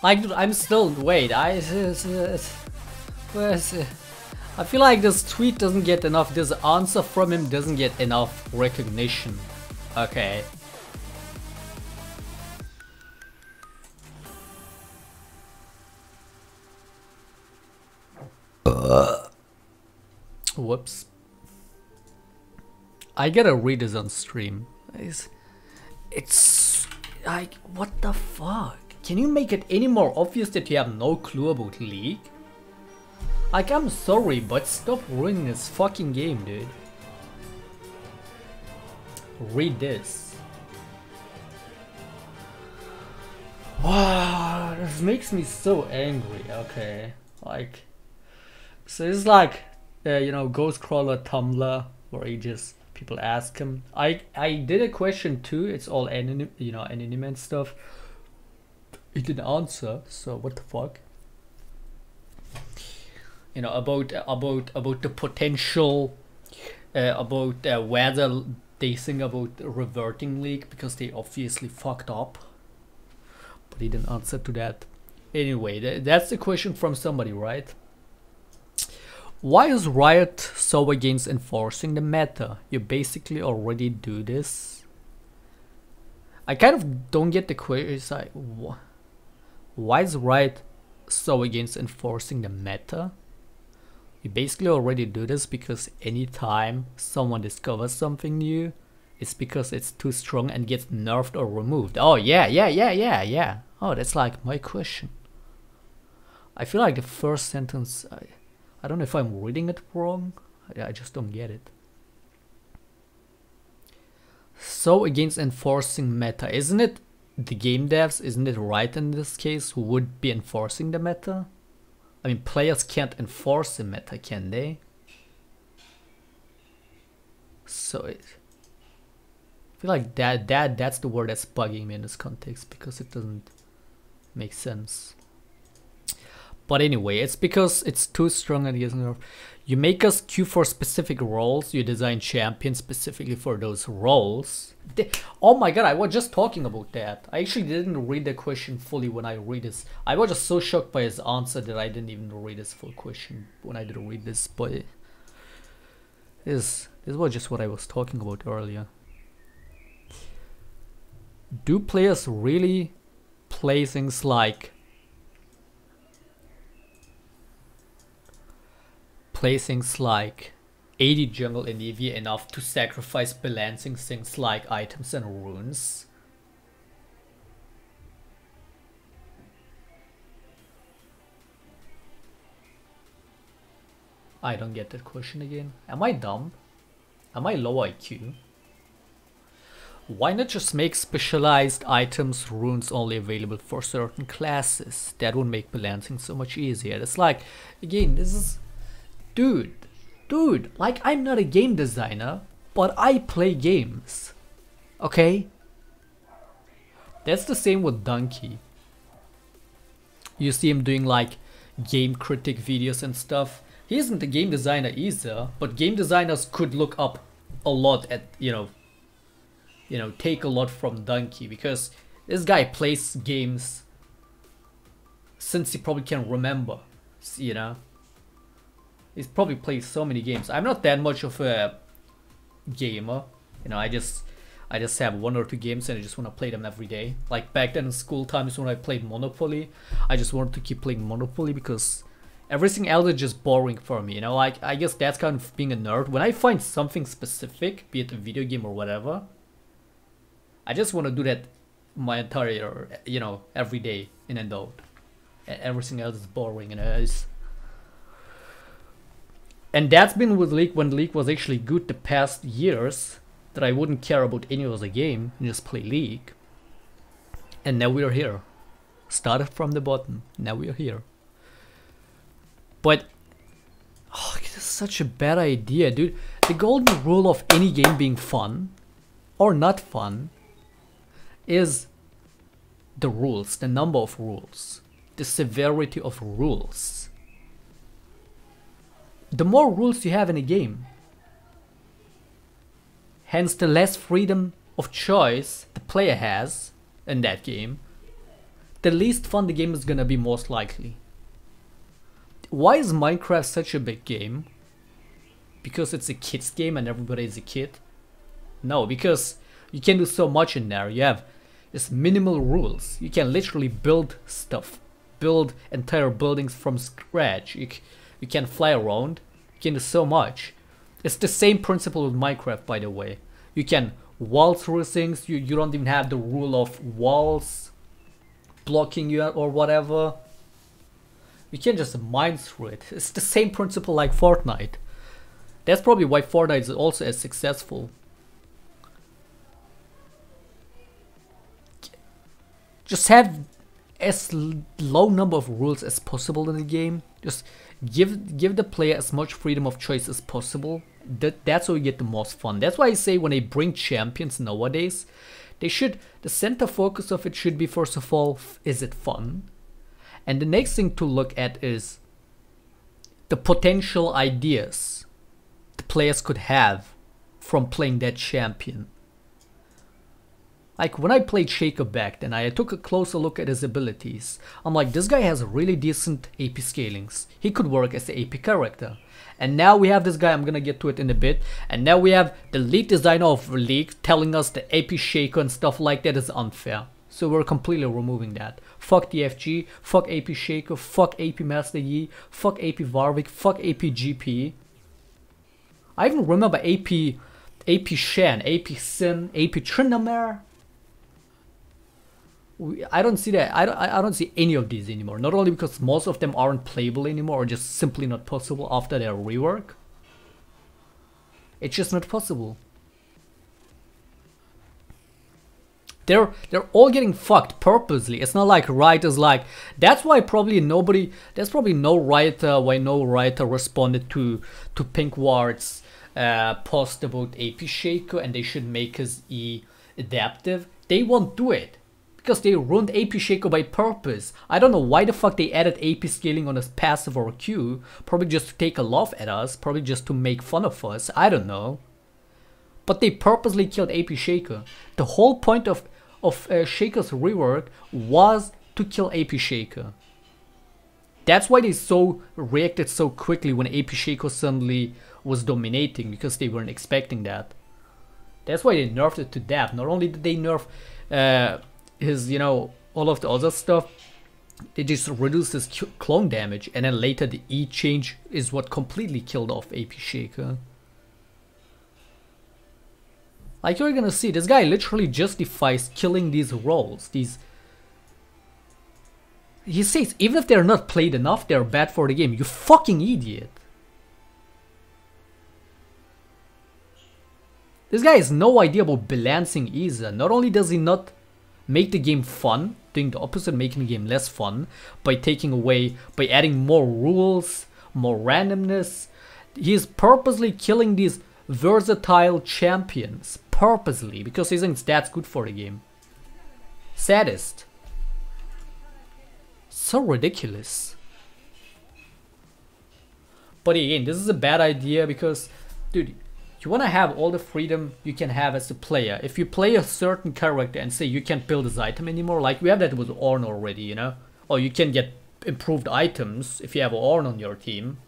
Like, dude, I'm still, wait, I feel like this tweet doesn't get enough, this answer from him doesn't get enough recognition. Okay. Whoops. I gotta read this on stream. It's like, what the fuck? Can you make it any more obvious that you have no clue about League? Like, I'm sorry, but stop ruining this fucking game, dude. Read this. Wow, this makes me so angry. Okay, like, so it's like, you know, Ghostcrawler Tumblr, where he just, people ask him. I did a question too. It's all anonymous, you know, anonymous stuff. He didn't answer, so what the fuck? You know, about the potential, about whether they think about reverting League because they obviously fucked up. But he didn't answer to that. Anyway, that's the question from somebody, right? Why is Riot so against enforcing the meta? You basically already do this. I kind of don't get the question. It's like, why is Riot so against enforcing the meta? You basically already do this because anytime someone discovers something new, it's because it's too strong and gets nerfed or removed. Oh yeah. Oh, that's like my question. I feel like the first sentence, I don't know if I'm reading it wrong. I just don't get it. So against enforcing meta, isn't it the game devs, isn't it Riot in this case, who would be enforcing the meta? I mean, players can't enforce the meta, can they? So I feel like that's the word that's bugging me in this context, because it doesn't make sense. But anyway, it's because it's too strong and you make us queue for specific roles. You design champions specifically for those roles. Oh my god, I was just talking about that. I actually didn't read the question fully when I read this. I was just so shocked by his answer that I didn't even read his full question when I did read this. But this was just what I was talking about earlier. Do players really play things like play things like AD jungle and EV enough to sacrifice balancing things like items and runes? I don't get that question again. Am I dumb? Am I low IQ? Why not just make specialized items, runes only available for certain classes? That would make balancing so much easier. It's like, again, this is... Dude, like, I'm not a game designer, but I play games, okay? That's the same with Donkey. You see him doing like game critic videos and stuff. He isn't a game designer either, but game designers could look up a lot at, you know, take a lot from Donkey, because this guy plays games since he probably can remember, you know? He's probably played so many games. I'm not that much of a gamer, you know. I just have 1 or 2 games and I just want to play them every day. Like back then in school times when I played Monopoly, I just wanted to keep playing Monopoly because everything else is just boring for me, you know. Like, I guess that's kind of being a nerd. When I find something specific, be it a video game or whatever, I just want to do that my entire, you know, every day in and out. Everything else is boring, you know. And that's been with League when League was actually good the past years, that I wouldn't care about any other game and just play League. And now we're here. Started from the bottom, now we're here. But, oh, this is such a bad idea, dude. The golden rule of any game being fun, or not fun, is the rules, the number of rules, the severity of rules. The more rules you have in a game, hence the less freedom of choice the player has in that game, the least fun the game is gonna be most likely. Why is Minecraft such a big game? Because it's a kid's game and everybody is a kid? No, because you can do so much in there. You have just minimal rules. You can literally build stuff. Build entire buildings from scratch. You can fly around. You can do so much. It's the same principle with Minecraft, by the way. You can wall through things. You don't even have the rule of walls blocking you or whatever. You can just mine through it. It's the same principle like Fortnite. That's probably why Fortnite is also as successful. Just have as low number of rules as possible in the game. Just give the player as much freedom of choice as possible. That's how you get the most fun. That's why I say when they bring champions nowadays, the center focus of it should be, first of all, is it fun? And the next thing to look at is the potential ideas the players could have from playing that champion. Like when I played Shaco back then, I took a closer look at his abilities. I'm like, this guy has really decent AP scalings. He could work as the AP character. And now we have this guy, I'm gonna get to it in a bit. And now we have the lead designer of the league telling us the AP Shaco and stuff like that is unfair. So we're completely removing that. Fuck DFG, fuck AP Shaco, fuck AP Master Yi, fuck AP Warwick, fuck AP GP. I even remember AP Shen, AP Sin, AP Tryndamere. I don't see that. I don't see any of these anymore. Not only because most of them aren't playable anymore, or just simply not possible after their rework. It's just not possible. They're all getting fucked purposely. It's not like Riot is like. That's why probably nobody. There's probably no writer. Why no writer responded to Pink Ward's post about AP Shaco and they should make his E adaptive. They won't do it. Because they ruined AP Shaco by purpose. I don't know why the fuck they added AP scaling on his passive or Q. Probably just to take a laugh at us. Probably just to make fun of us. I don't know. But they purposely killed AP Shaco. The whole point of Shaco's rework was to kill AP Shaco. That's why they reacted so quickly when AP Shaco suddenly was dominating. Because they weren't expecting that. That's why they nerfed it to death. Not only did they nerf his, all of the other stuff, they just reduced his clone damage, and then later the E change is what completely killed off AP Shaco. Like you're gonna see, this guy literally justifies killing these roles. He says even if they're not played enough, they're bad for the game. You fucking idiot. This guy has no idea about balancing either. Not only does he not make the game fun, doing the opposite, making the game less fun, by adding more rules, more randomness. He's purposely killing these versatile champions. Purposely, because he thinks that's good for the game. Saddest. So ridiculous. But again, this is a bad idea because, dude, you want to have all the freedom you can have as a player. If you play a certain character and say you can't build this item anymore, like we have that with Ornn already, or you can get improved items if you have Ornn on your team.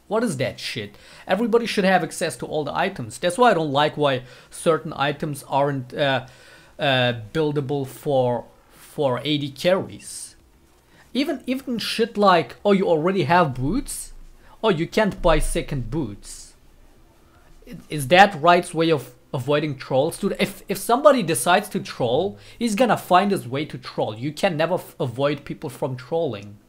What is that shit? Everybody should have access to all the items. That's why I don't like why certain items aren't buildable for AD carries. Even shit like, oh, you already have boots? Oh, you can't buy second boots. Is that Riot's way of avoiding trolls? Dude, if somebody decides to troll, he's gonna find his way to troll. You can never avoid people from trolling.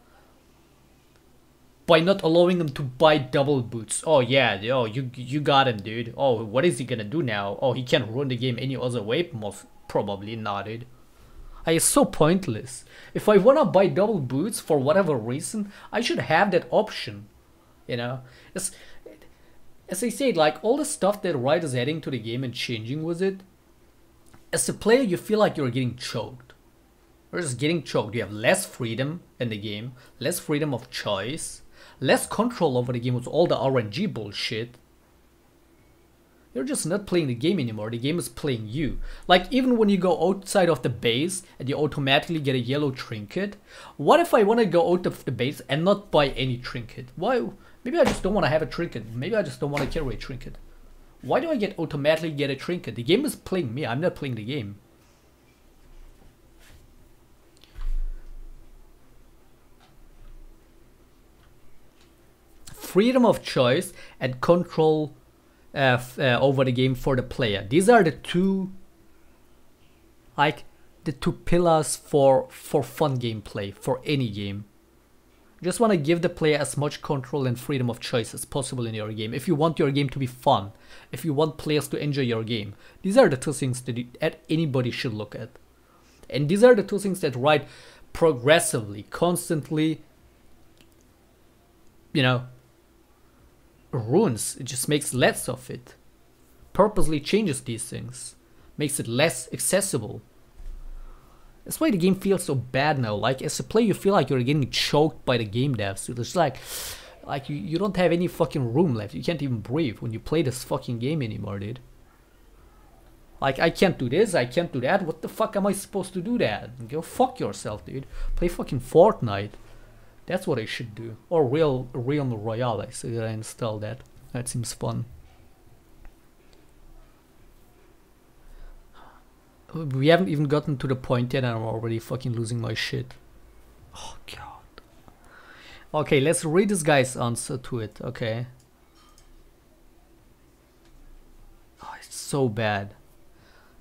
By not allowing them to buy double boots. Oh yeah, oh, you got him, dude. Oh, what is he gonna do now? Oh, he can't ruin the game any other way? Most probably not, dude. It's so pointless. If I wanna buy double boots for whatever reason, I should have that option. As I said, like all the stuff that Riot is adding to the game and changing with it, as a player you feel like you're getting choked. You're just getting choked. You have less freedom in the game, less freedom of choice, less control over the game with all the RNG bullshit. you're just not playing the game anymore. The game is playing you. Like, even when you go outside of the base and you automatically get a yellow trinket, what if I want to go out of the base and not buy any trinket? Why? Maybe I just don't want to have a trinket. Maybe I just don't want to carry a trinket. Why do I automatically get a trinket? The game is playing me. I'm not playing the game. Freedom of choice and control over the game for the player. These are the two, like, the two pillars for fun gameplay for any game. You just want to give the player as much control and freedom of choice as possible in your game. If you want your game to be fun, if you want players to enjoy your game, these are the two things that anybody should look at. And these are the two things that Riot progressively, constantly, you know, ruins. It just makes less of it. Purposely changes these things. Makes it less accessible. That's why the game feels so bad now. Like, as a player, you feel like you're getting choked by the game devs. It's like you don't have any fucking room left. You can't even breathe when you play this fucking game anymore, dude. Like, I can't do this, I can't do that. What the fuck am I supposed to do that? Go fuck yourself, dude. Play fucking Fortnite. That's what I should do. Or Real Royale. I should install that. That seems fun. We haven't even gotten to the point yet and I'm already fucking losing my shit. Oh god. Okay, let's read this guy's answer to it, okay. Oh, it's so bad.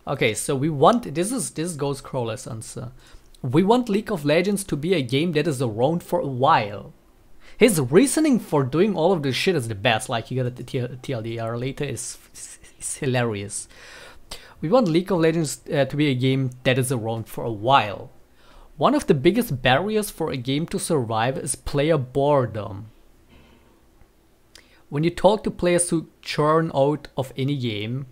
Okay, so we want, this is Ghost Crawler's answer. We want League of Legends to be a game that is around for a while. His reasoning for doing all of this shit is the best. Like, you got the TLDR later is hilarious. We want League of Legends to be a game that is around for a while. One of the biggest barriers for a game to survive is player boredom. When you talk to players who churn out of any game,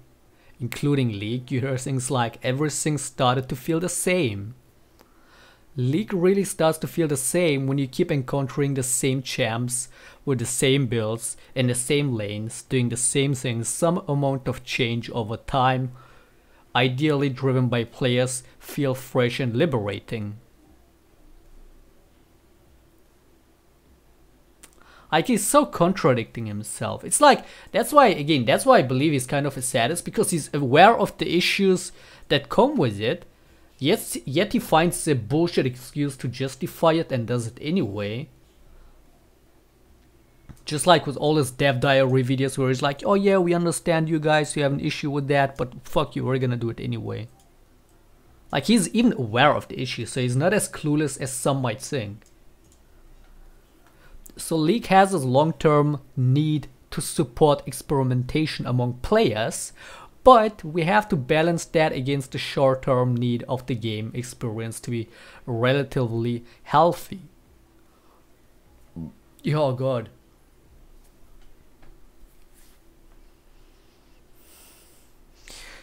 including League, you hear things like everything started to feel the same. League really starts to feel the same when you keep encountering the same champs with the same builds in the same lanes, doing the same things, some amount of change over time, ideally driven by players, feel fresh and liberating. Like, he's so contradicting himself. It's like, that's why I believe he's kind of a sadist, because he's aware of the issues that come with it. Yet he finds a bullshit excuse to justify it and does it anyway. Just like with all his dev diary videos where he's like, oh yeah, we understand you guys, you have an issue with that, but fuck you, we're gonna do it anyway. Like, he's even aware of the issue, so he's not as clueless as some might think. So League has this long-term need to support experimentation among players, but we have to balance that against the short-term need of the game experience to be relatively healthy. Oh god.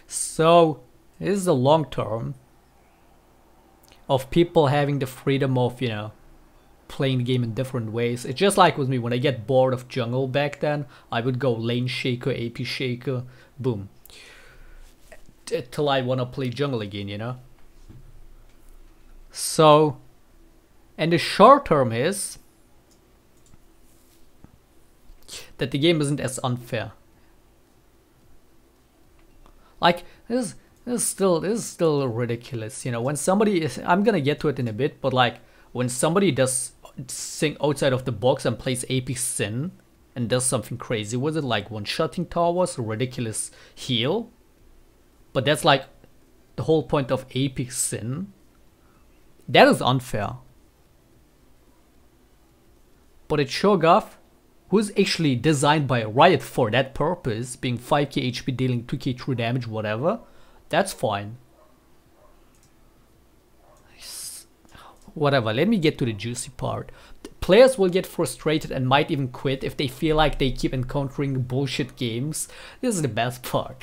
So this is the long term of people having the freedom of, you know, playing the game in different ways. It's just like with me, when I get bored of jungle back then, I would go lane shaker, AP shaker, boom. Till I want to play jungle again, you know? So, and the short term is that the game isn't as unfair. Like, this is still ridiculous, you know? When somebody is, I'm gonna get to it in a bit, but like, when somebody does think outside of the box and plays AP Sin and does something crazy with it, like one-shotting towers, ridiculous heal, but that's like the whole point of AP Sin, that is unfair. But at Shogath, who is actually designed by Riot for that purpose, being 5k HP, dealing 2k true damage, whatever, that's fine. Whatever, let me get to the juicy part. Players will get frustrated and might even quit if they feel like they keep encountering bullshit games. This is the best part.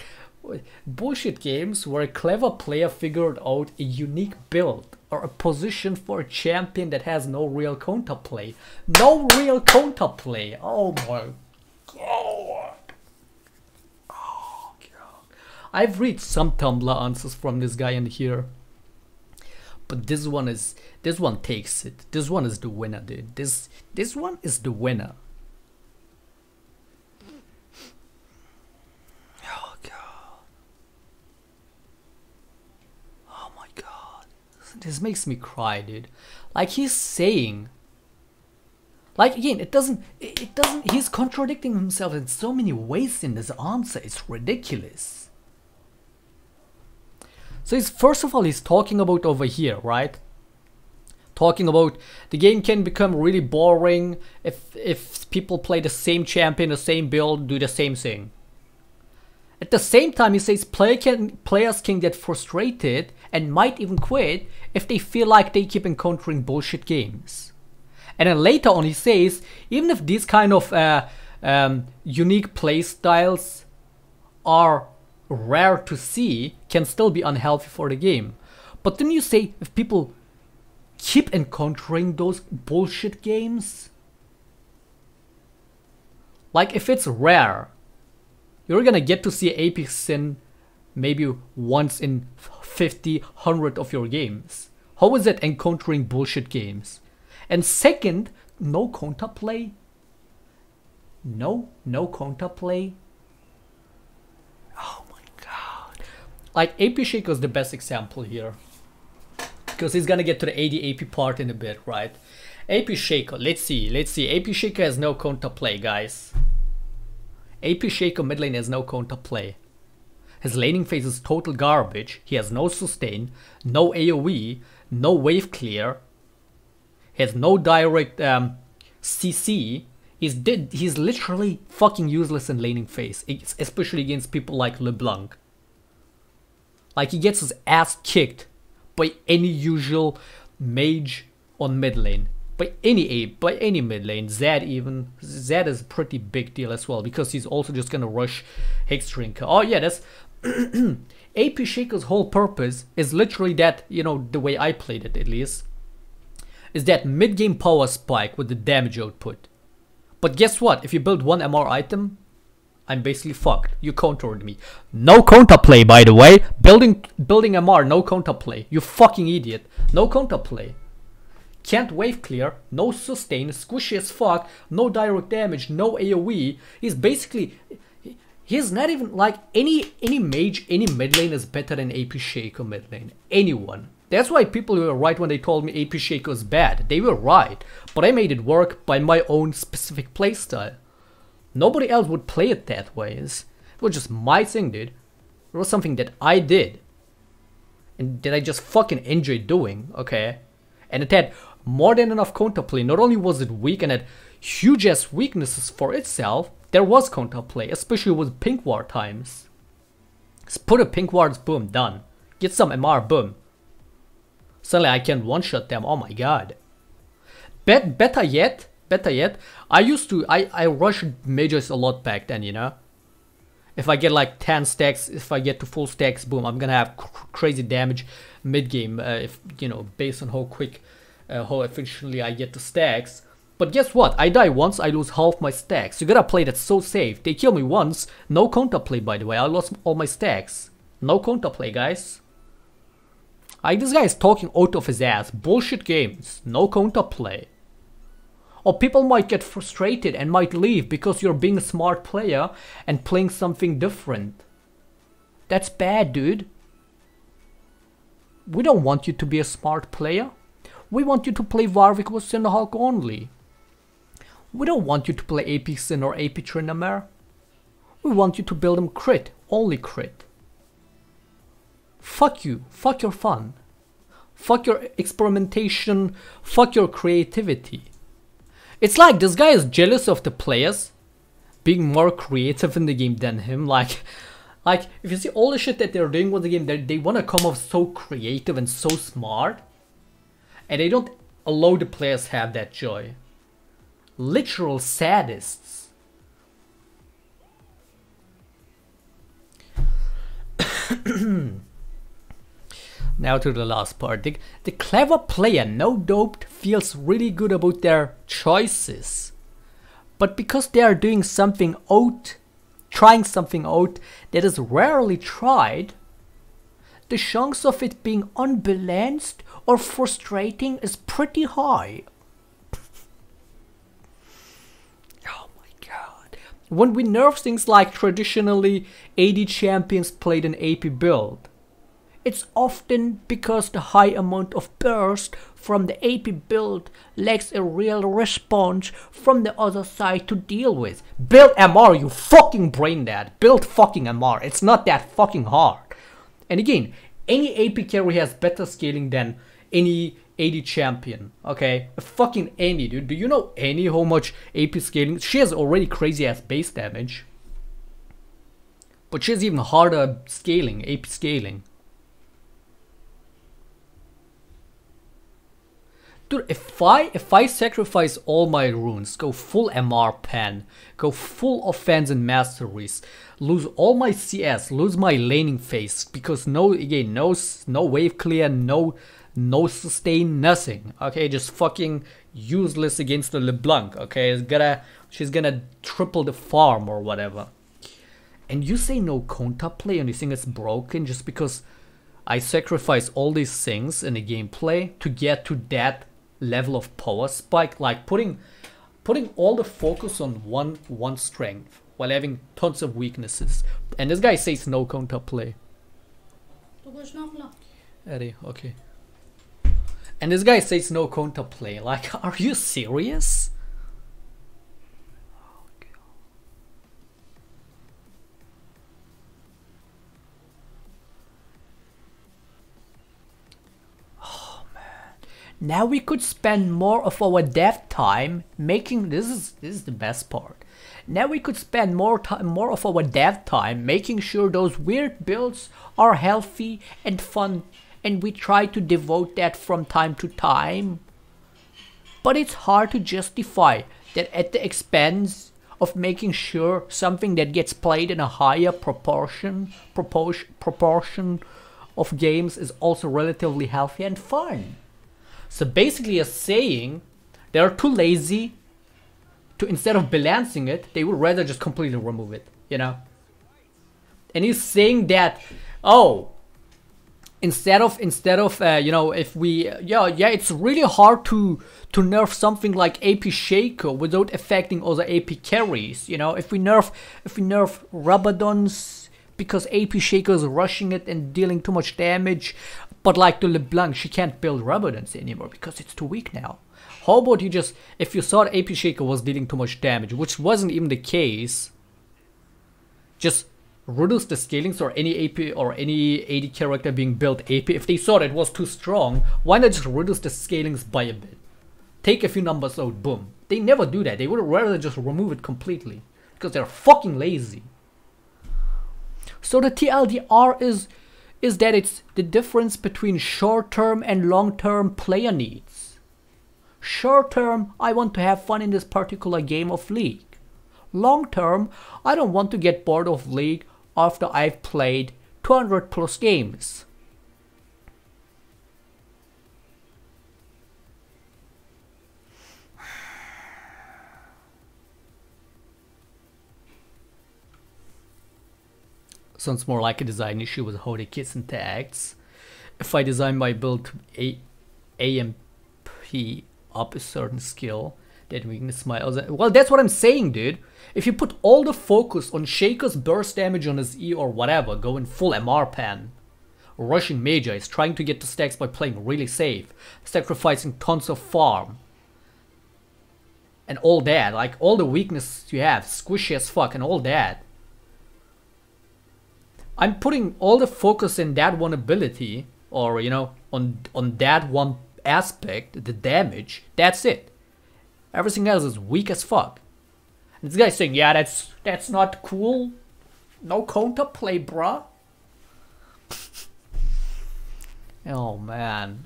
Bullshit games where a clever player figured out a unique build or a position for a champion that has no real counterplay. No real counterplay! Oh my god! Oh god. I've read some Tumblr answers from this guy in here. But this one takes it. This one is the winner, dude. This one is the winner. Oh god. Oh my god. This makes me cry, dude. Like he's saying, like again, it doesn't he's contradicting himself in so many ways in this answer. It's ridiculous. So first of all, he's talking about over here, right? Talking about the game can become really boring if people play the same champion, the same build, do the same thing. At the same time, he says players can get frustrated and might even quit if they feel like they keep encountering bullshit games. And then later on, he says even if these kind of unique play styles are rare to see, can still be unhealthy for the game. But then you say if people keep encountering those bullshit games, like if it's rare, you're gonna get to see AP Sin maybe once in 50, 100 of your games. How is that encountering bullshit games? And second, no counterplay. No counterplay. Oh my god. Like AP Shaco is the best example here. Because he's gonna get to the AD AP part in a bit, right? AP Shaco, let's see. AP Shaco has no counterplay, guys. AP Shaco mid lane has no counterplay. His laning phase is total garbage. He has no sustain, no AoE, no wave clear. He has no direct CC. He's literally fucking useless in laning phase, especially against people like LeBlanc. Like he gets his ass kicked by any usual mage on mid lane. By any mid lane, Zed even. Zed is a pretty big deal as well, because he's also just gonna rush Hexdrinker. Oh yeah, that's AP Shaco's whole purpose is literally that, you know, the way I played it at least, is that mid-game power spike with the damage output. But guess what? If you build one MR item, I'm basically fucked. You countered me. No counterplay, by the way. Building MR, no counterplay. You fucking idiot. No counterplay. Can't wave clear, no sustain, squishy as fuck, no direct damage, no AoE. He's basically, he's not even like any mage, any mid lane is better than AP Shaco mid lane. Anyone. That's why people were right when they told me AP Shaco is bad. They were right, but I made it work by my own specific playstyle. Nobody else would play it that way. It was just my thing, dude. It was something that I did, and that I just fucking enjoyed doing. Okay, and it had more than enough counterplay. Not only was it weak and had huge ass weaknesses for itself, there was counterplay, especially with pink ward times. Just put a pink wards, boom, done. Get some MR, boom. Suddenly I can one-shot them, oh my god. Better yet, I rushed mages a lot back then, you know. If I get like 10 stacks, if I get to full stacks, boom, I'm gonna have crazy damage mid-game, if, you know, based on how quick, how efficiently I get to stacks. But guess what? I die once, I lose half my stacks. You gotta play that so safe. They kill me once, no counterplay by the way, I lost all my stacks. No counterplay, guys. Like, this guy is talking out of his ass. Bullshit games, no counterplay. Or people might get frustrated and might leave because you're being a smart player and playing something different. That's bad, dude. We don't want you to be a smart player. We want you to play Warwick with Cinderhulk only. We don't want you to play AP Sin or AP Tryndamere. We want you to build them crit, only crit. Fuck you, fuck your fun. Fuck your experimentation, fuck your creativity. It's like this guy is jealous of the players being more creative in the game than him. Like if you see all the shit that they're doing with the game, they want to come off so creative and so smart, and they don't allow the players have that joy. Literal sadists. Now to the last part. The clever player, no doped, feels really good about their choices. But because they are doing something out trying something out that is rarely tried, the chance of it being unbalanced or frustrating is pretty high. Oh my god. When we nerf things like traditionally AD champions played an AP build, it's often because the high amount of burst from the AP build lacks a real response from the other side to deal with. Build MR, you fucking brain dead. Build fucking MR. It's not that fucking hard. And again, any AP carry has better scaling than any AD champion. Okay? Fucking any, dude. Do you know any how much AP scaling? She has already crazy ass base damage. But she has even harder scaling, AP scaling. Dude, if I sacrifice all my runes, go full MR pen, go full offense and masteries, lose all my CS, lose my laning phase, because no wave clear, no sustain, nothing. Okay, just fucking useless against the LeBlanc. Okay, she's gonna triple the farm or whatever. And you say no counterplay and you think it's broken just because I sacrifice all these things in the gameplay to get to that level of power spike, like putting all the focus on one strength while having tons of weaknesses. And this guy says no counterplay. Eddie, okay. And this guy says no counterplay. Like, are you serious? Now we could spend more of our dev time making this is the best part. Now we could spend more of our dev time making sure those weird builds are healthy and fun, and we try to devote that from time to time. But it's hard to justify that at the expense of making sure something that gets played in a higher proportion of games is also relatively healthy and fun. So basically you're saying they're too lazy to, instead of balancing it, they would rather just completely remove it, you know? And he's saying that, oh, instead of you know, if we, yeah, it's really hard to nerf something like Ap Shaco without affecting other AP carries, you know? If we nerf Rabadon's because Ap Shaco is rushing it and dealing too much damage, but like the LeBlanc, she can't build Rabadons anymore because it's too weak now. How about you just, if you thought Ap Shaco was dealing too much damage, which wasn't even the case, just reduce the scaling so any AP or any AD character being built AP, if they thought it was too strong, why not just reduce the scalings by a bit? Take a few numbers out, boom. They never do that. They would rather just remove it completely because they're fucking lazy. So the TLDR is that it's the difference between short-term and long-term player needs. Short-term, I want to have fun in this particular game of League. Long-term, I don't want to get bored of League after I've played 200 plus games. Sounds more like a design issue with how the kit interacts. If I design my build to AMP up a certain skill, that weakness my other... Well, that's what I'm saying, dude. If you put all the focus on Shaco's burst damage on his E or whatever, going full MR pan, rushing Magi, trying to get the stacks by playing really safe, sacrificing tons of farm, and all that, like all the weaknesses you have, squishy as fuck and all that. I'm putting all the focus in that one ability, or you know, on that one aspect, the damage. That's it. Everything else is weak as fuck. And this guy's saying, yeah, that's not cool. No counterplay, bruh. Oh man.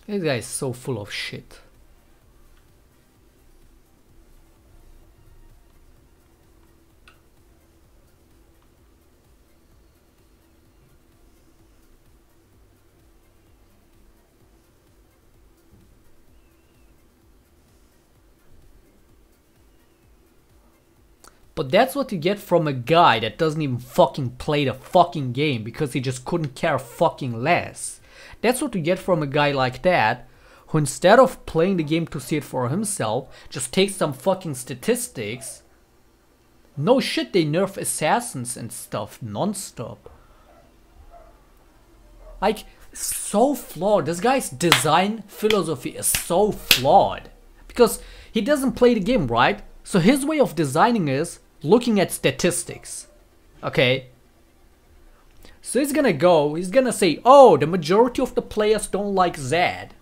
This guy is so full of shit. But that's what you get from a guy that doesn't even fucking play the fucking game because he just couldn't care fucking less. That's what you get from a guy like that, who instead of playing the game to see it for himself, just takes some fucking statistics. No shit, they nerf assassins and stuff non-stop. Like, so flawed. This guy's design philosophy is so flawed. Because he doesn't play the game, right? So his way of designing is looking at statistics. Okay? So he's gonna say, oh, the majority of the players don't like Zed.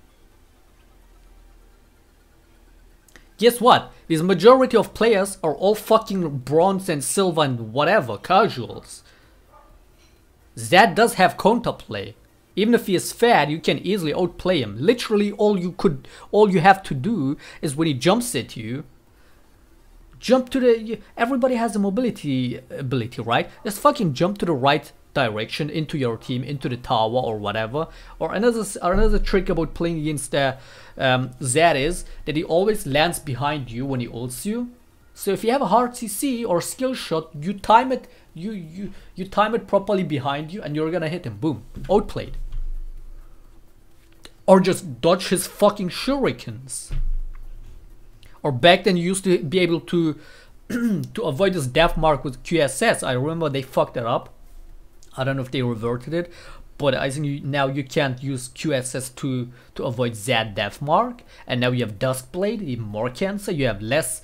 Guess what? This majority of players are all fucking bronze and silver and whatever, casuals. Zed does have counterplay. Even if he is fat, you can easily outplay him. Literally all you have to do is when he jumps at you, jump to the, everybody has a mobility ability, right? Just fucking jump to the right direction into your team, into the tower or whatever. Or another trick about playing against Zed is that he always lands behind you when he ults you. So if you have a hard CC or skill shot, you time it, you time it properly behind you, and you're gonna hit him. Boom, outplayed. Or just dodge his fucking shurikens. Or back then you used to be able to to avoid this death mark with QSS. I remember they fucked it up. I don't know if they reverted it, but I think now you can't use QSS to avoid Zed death mark. And now you have Duskblade, even more cancer. You have less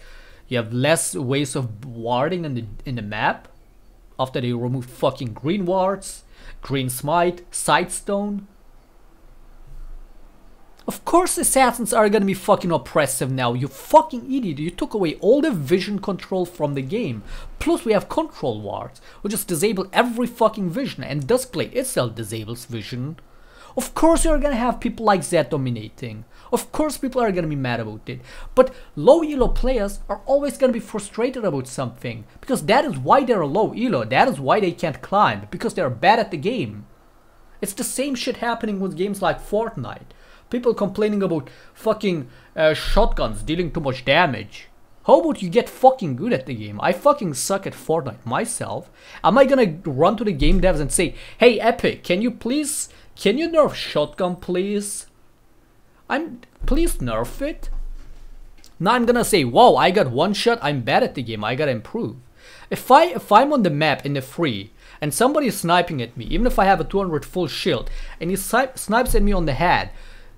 ways of warding in the map. After they removed fucking green wards, green smite, sightstone. Of course assassins are gonna be fucking oppressive now, you fucking idiot. You took away all the vision control from the game. Plus we have control wards, which just disable every fucking vision, and Duskblade itself disables vision. Of course you're gonna have people like Zed dominating. Of course people are gonna be mad about it. But low elo players are always gonna be frustrated about something. Because that is why they're low elo, that is why they can't climb. Because they're bad at the game. It's the same shit happening with games like Fortnite. People complaining about fucking shotguns dealing too much damage. How about you get fucking good at the game? I fucking suck at Fortnite myself. Am I gonna run to the game devs and say, hey Epic, can you nerf shotgun please? Please nerf it? Now I'm gonna say, wow, I got one shot, I'm bad at the game, I gotta improve. If I'm on the map in the free and somebody is sniping at me, even if I have a 200 full shield, and he snipes at me on the head,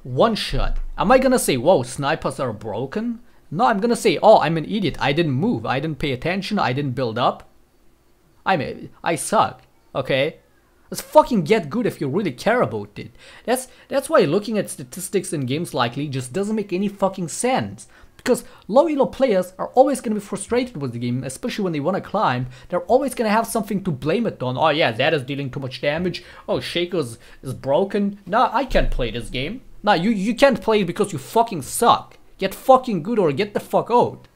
one shot, am I gonna say, whoa, snipers are broken? No, I'm gonna say, oh, I'm an idiot, I didn't move, I didn't pay attention, I didn't build up. I suck, okay? Let's fucking get good if you really care about it. That's why looking at statistics in games like League just doesn't make any fucking sense. Because low elo players are always gonna be frustrated with the game, especially when they wanna climb. They're always gonna have something to blame it on. Oh yeah, that is dealing too much damage. Oh, Shaco is broken. Nah, I can't play this game. Nah, you can't play it because you fucking suck. Get fucking good or get the fuck out.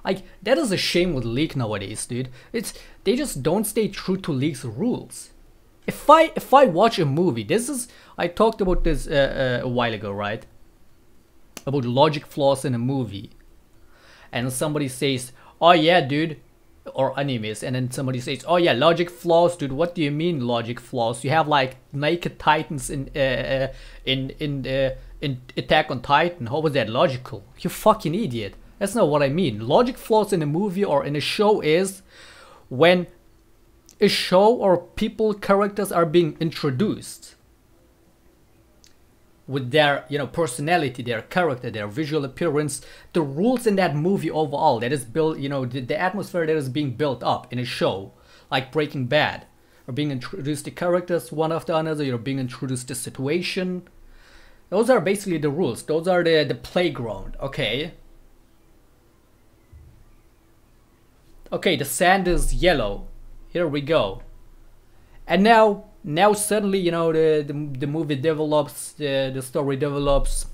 Like, that is a shame with League nowadays, dude. They just don't stay true to League's rules. If I watch a movie, I talked about this a while ago, right? About logic flaws in a movie. And somebody says, oh yeah, dude, or animes, and then somebody says, oh yeah, logic flaws, dude. What do you mean logic flaws? You have like naked titans in Attack on Titan. How was that logical? You fucking idiot. That's not what I mean. Logic flaws in a movie or in a show is when a show or characters are being introduced with their, personality, their character, their visual appearance, the rules in that movie overall that is built, the atmosphere that is being built up in a show, like Breaking Bad, or being introduced to characters one after another, you're being introduced to situation. Those are basically the rules. Those are the playground, okay? Okay, the sand is yellow. Here we go. And now suddenly, the movie develops, the story develops.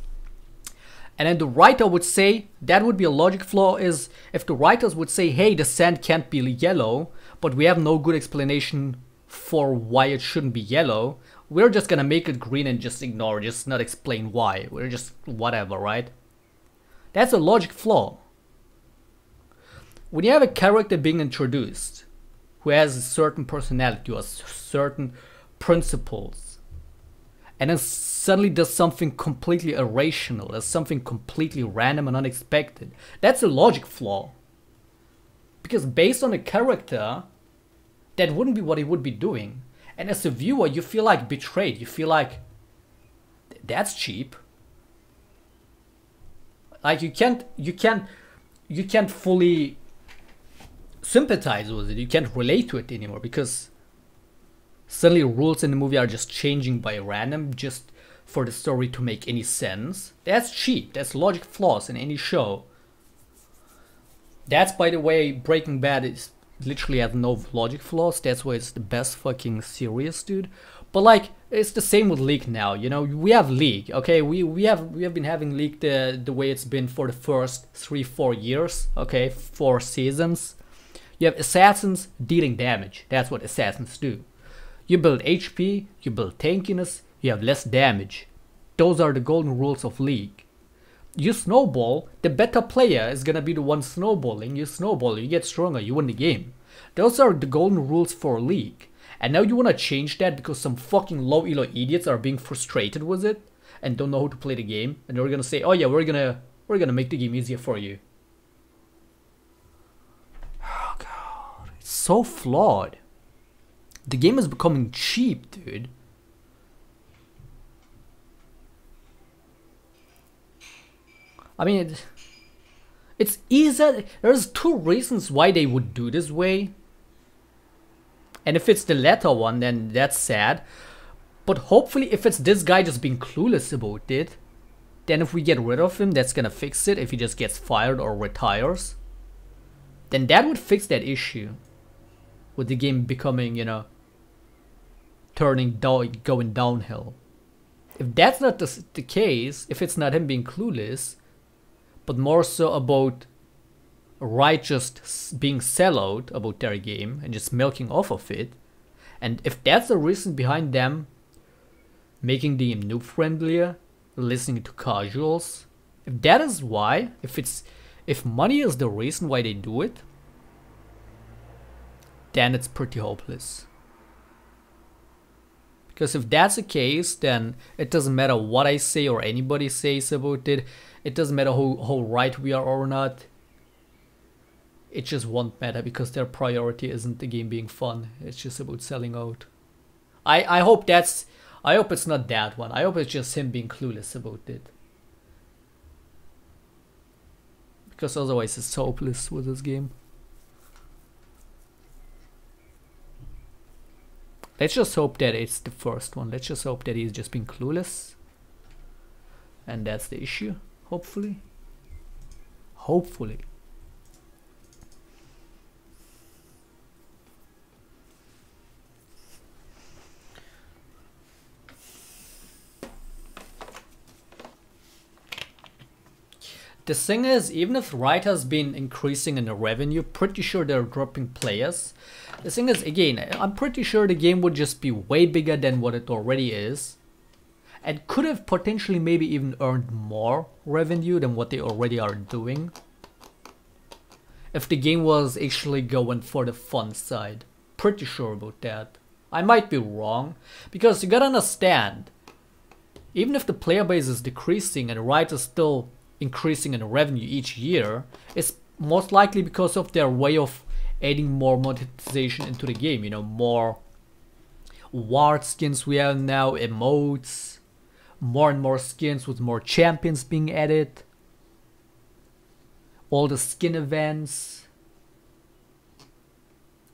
And then the writer would say, that would be a logic flaw, is if the writers would say, hey, the sand can't be yellow, but we have no good explanation for why it shouldn't be yellow, we're just gonna make it green and just ignore, just not explain why. We're just whatever, right? That's a logic flaw. when you have a character being introduced who has a certain personality or certain principles, and then suddenly does something completely irrational, does something completely random and unexpected, that's a logic flaw. Because based on a character, that wouldn't be what he would be doing. And as a viewer, you feel like betrayed. You feel like, that's cheap. Like you can't fully sympathize with it. You can't relate to it anymore because suddenly rules in the movie are just changing by random just for the story to make any sense. That's cheap. That's logic flaws in any show. That's, by the way, Breaking Bad is literally has no logic flaws. That's why it's the best fucking series, dude. But like, it's the same with League now. You know, we have League. Okay, we have been having League the way it's been for the first 3-4 years. Okay, 4 seasons. You have assassins dealing damage. That's what assassins do. You build HP, you build tankiness, you have less damage. Those are the golden rules of League. You snowball, the better player is gonna be the one snowballing. You snowball, you get stronger, you win the game. Those are the golden rules for League. And now you wanna change that because some fucking low elo idiots are being frustrated with it and don't know how to play the game, and they're gonna say, oh yeah, we're gonna make the game easier for you. Oh god, it's so flawed. The game is becoming cheap, dude. I mean, it's easy. There's 2 reasons why they would do this way. And if it's the latter one, then that's sad. But hopefully if it's this guy just being clueless about it, then if we get rid of him, that's gonna fix it. If he just gets fired or retires, then that would fix that issue. With the game becoming, you know, going downhill. If that's not the case, if it's not him being clueless, but more so about Riot just being sellout about their game and just milking off of it, and if that's the reason behind them making the game noob friendlier, listening to casuals, if that is why, if money is the reason why they do it, then it's pretty hopeless. Because if that's the case, then it doesn't matter what I say or anybody says about it. It doesn't matter how right we are or not. It just won't matter because their priority isn't the game being fun. It's just about selling out. I hope it's not that one. I hope it's just him being clueless about it. Because otherwise it's hopeless with this game. Let's just hope that it's the first one. Let's just hope that he's just being clueless. And that's the issue, hopefully. Hopefully. The thing is, even if Riot has been increasing in the revenue, pretty sure they're dropping players. The thing is, again, I'm pretty sure the game would just be way bigger than what it already is. And could have potentially maybe even earned more revenue than what they already are doing. If the game was actually going for the fun side. Pretty sure about that. I might be wrong, because you gotta understand, even if the player base is decreasing and Riot is still increasing in revenue each year, it's most likely because of their way of adding more monetization into the game. You know, more ward skins we have now, emotes, more and more skins with more champions being added, all the skin events.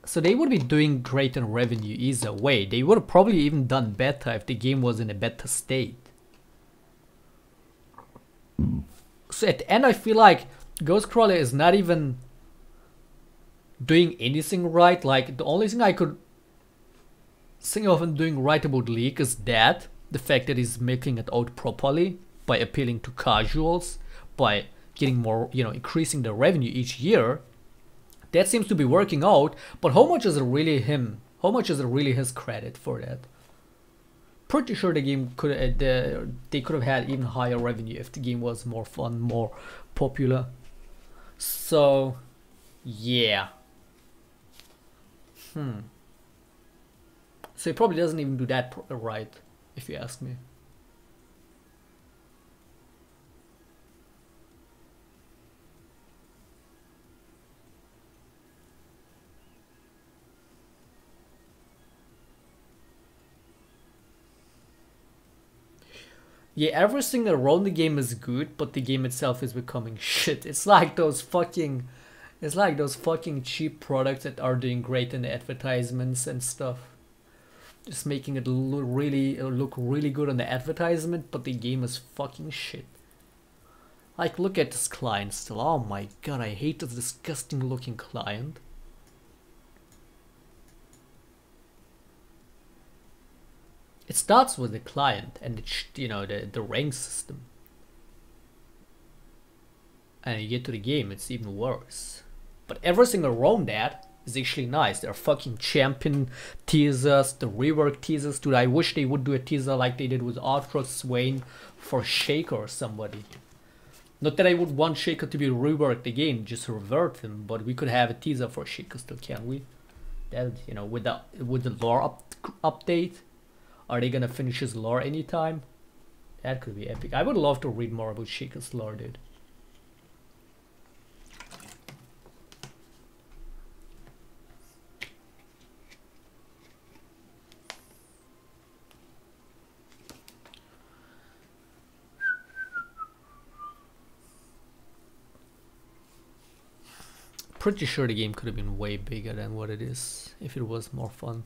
So they would be doing great in revenue either way. They would have probably even done better if the game was in a better state. So at the end I feel like Ghostcrawler is not even doing anything right. Like the only thing I could think of him doing right about League is that the fact that he's making it out properly by appealing to casuals, by getting more, you know, increasing the revenue each year. That seems to be working out, but how much is it really him? How much is it really his credit for that? Pretty sure the game could they could have had even higher revenue if the game was more fun, more popular. So Yeah. So it probably doesn't even do that right, if you ask me. Yeah, everything around the game is good, but the game itself is becoming shit. It's like those fucking cheap products that are doing great in the advertisements and stuff. Just making it look really good on the advertisement, but the game is fucking shit. Like, look at this client still. Oh my god, I hate this disgusting looking client. It starts with the client and the rank system, and you get to the game, it's even worse. But everything around that is actually nice. There are fucking champion teasers, the rework teasers. Dude, I wish they would do a teaser like they did with Ultra Swain for Shaco or somebody. Not that I would want Shaco to be reworked again, just revert him, but we could have a teaser for Shaco still, can't we? That, with the lore update, are they gonna finish his lore anytime? That could be epic. I would love to read more about Shaco's lore, dude. Pretty sure the game could have been way bigger than what it is if it was more fun.